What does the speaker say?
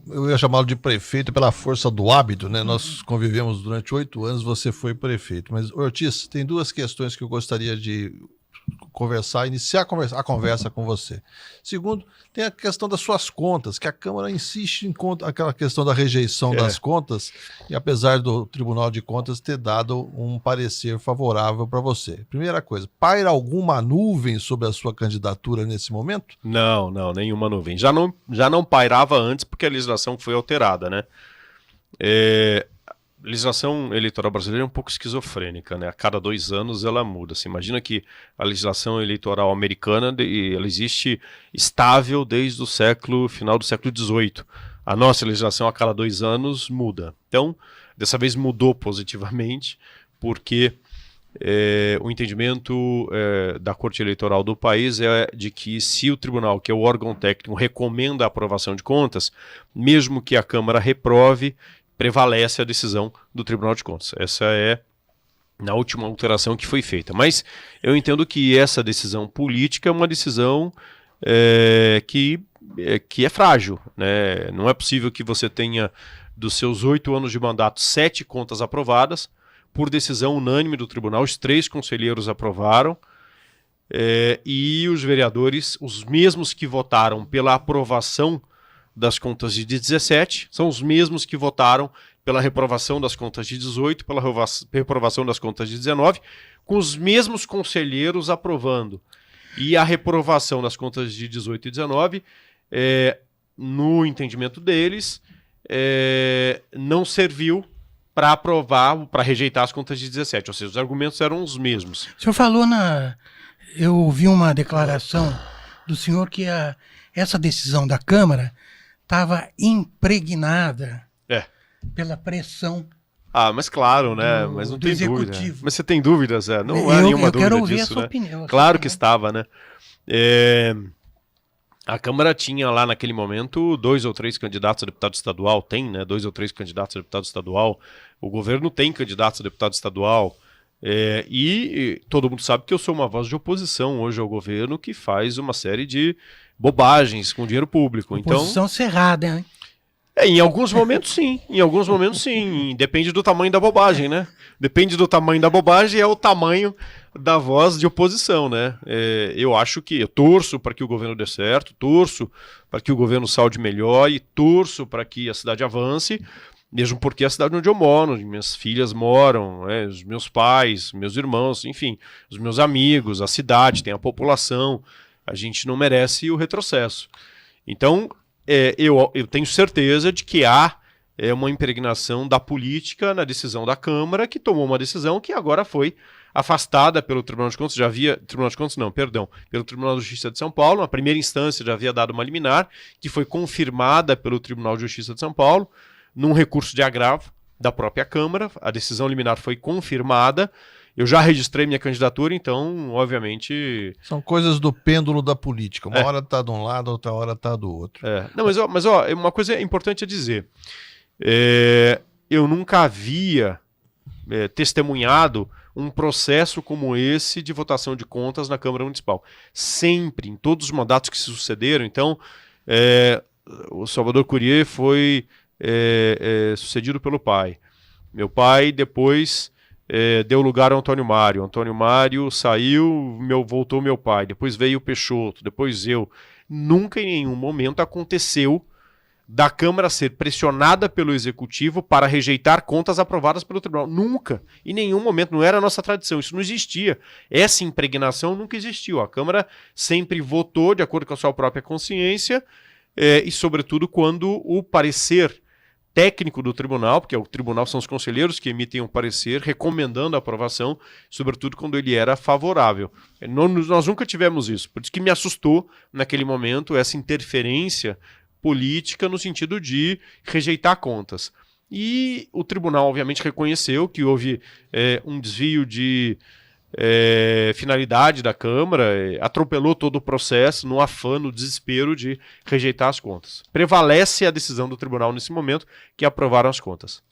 Eu ia chamá-lo de prefeito pela força do hábito, né? Nós convivemos durante 8 anos, você foi prefeito. Mas, Ortiz, tem duas questões que eu gostaria de iniciar a conversa com você. Segundo, tem a questão das suas contas, que a Câmara insiste em aquela questão da rejeição das contas, e apesar do Tribunal de Contas ter dado um parecer favorável para você. Primeira coisa, paira alguma nuvem sobre a sua candidatura nesse momento? Não, nenhuma nuvem. Já não pairava antes porque a legislação foi alterada, né? A legislação eleitoral brasileira é um pouco esquizofrênica, né? A cada 2 anos ela muda. Você imagina que a legislação eleitoral americana ela existe estável desde o final do século XVIII. A nossa legislação a cada 2 anos muda. Então, dessa vez mudou positivamente, porque o entendimento da Corte Eleitoral do país é de que se o tribunal, que é o órgão técnico, recomenda a aprovação de contas, mesmo que a Câmara reprove, prevalece a decisão do Tribunal de Contas. Essa é a última alteração que foi feita. Mas eu entendo que essa decisão política é uma decisão que é frágil, né? Não é possível que você tenha, dos seus 8 anos de mandato, 7 contas aprovadas, por decisão unânime do tribunal, os 3 conselheiros aprovaram, e os vereadores, os mesmos que votaram pela aprovação das contas de 17, são os mesmos que votaram pela reprovação das contas de 18, pela reprovação das contas de 19, com os mesmos conselheiros aprovando. E a reprovação das contas de 18 e 19, no entendimento deles, não serviu para aprovar, para rejeitar as contas de 17, ou seja, os argumentos eram os mesmos. O senhor falou eu ouvi uma declaração do senhor que essa decisão da Câmara estava impregnada pela pressão. Mas claro, né? Mas não tem dúvida. Mas você tem dúvidas, Não há nenhuma dúvida disso, quero ouvir a sua né? opinião. Claro que estava, né? A Câmara tinha lá naquele momento 2 ou 3 candidatos a deputado estadual, tem, né? 2 ou 3 candidatos a deputado estadual. O governo tem candidatos a deputado estadual. E todo mundo sabe que eu sou uma voz de oposição hoje ao governo que faz uma série de bobagens com dinheiro público. Oposição cerrada, hein? Em alguns momentos sim, depende do tamanho da bobagem, né? Depende do tamanho da bobagem, é o tamanho da voz de oposição, né? Eu torço para que o governo dê certo, torço para que o governo salde melhor e torço para que a cidade avance, mesmo porque é a cidade onde eu moro, onde minhas filhas moram, os meus pais, meus irmãos, enfim, os meus amigos, a cidade, tem a população, a gente não merece o retrocesso. Então, eu tenho certeza de que há uma impregnação da política na decisão da Câmara, que tomou uma decisão que agora foi afastada pelo Tribunal de Contas, pelo Tribunal de Justiça de São Paulo. Na primeira instância já havia dado uma liminar, que foi confirmada pelo Tribunal de Justiça de São Paulo, num recurso de agravo da própria Câmara. A decisão liminar foi confirmada. Eu já registrei minha candidatura, então, obviamente... São coisas do pêndulo da política. Uma hora está de um lado, outra hora está do outro. Não, mas uma coisa importante a dizer. Eu nunca havia testemunhado um processo como esse de votação de contas na Câmara Municipal. Sempre, em todos os mandatos que se sucederam. Então, o Salvador Courier foi sucedido pelo pai. Meu pai, depois... deu lugar ao Antônio Mário. Antônio Mário saiu, voltou meu pai. Depois veio o Peixoto, depois eu. Nunca em nenhum momento aconteceu da Câmara ser pressionada pelo Executivo para rejeitar contas aprovadas pelo Tribunal. Nunca. Em nenhum momento. Não era a nossa tradição. Isso não existia. Essa impregnação nunca existiu. A Câmara sempre votou de acordo com a sua própria consciência e, sobretudo, quando o parecer técnico do tribunal, porque o tribunal são os conselheiros que emitem um parecer recomendando a aprovação, sobretudo quando ele era favorável. Nós nunca tivemos isso, por isso que me assustou naquele momento essa interferência política no sentido de rejeitar contas. E o tribunal obviamente reconheceu que houve um desvio de finalidade da Câmara, atropelou todo o processo no afã, no desespero de rejeitar as contas. Prevalece a decisão do tribunal nesse momento, que aprovaram as contas.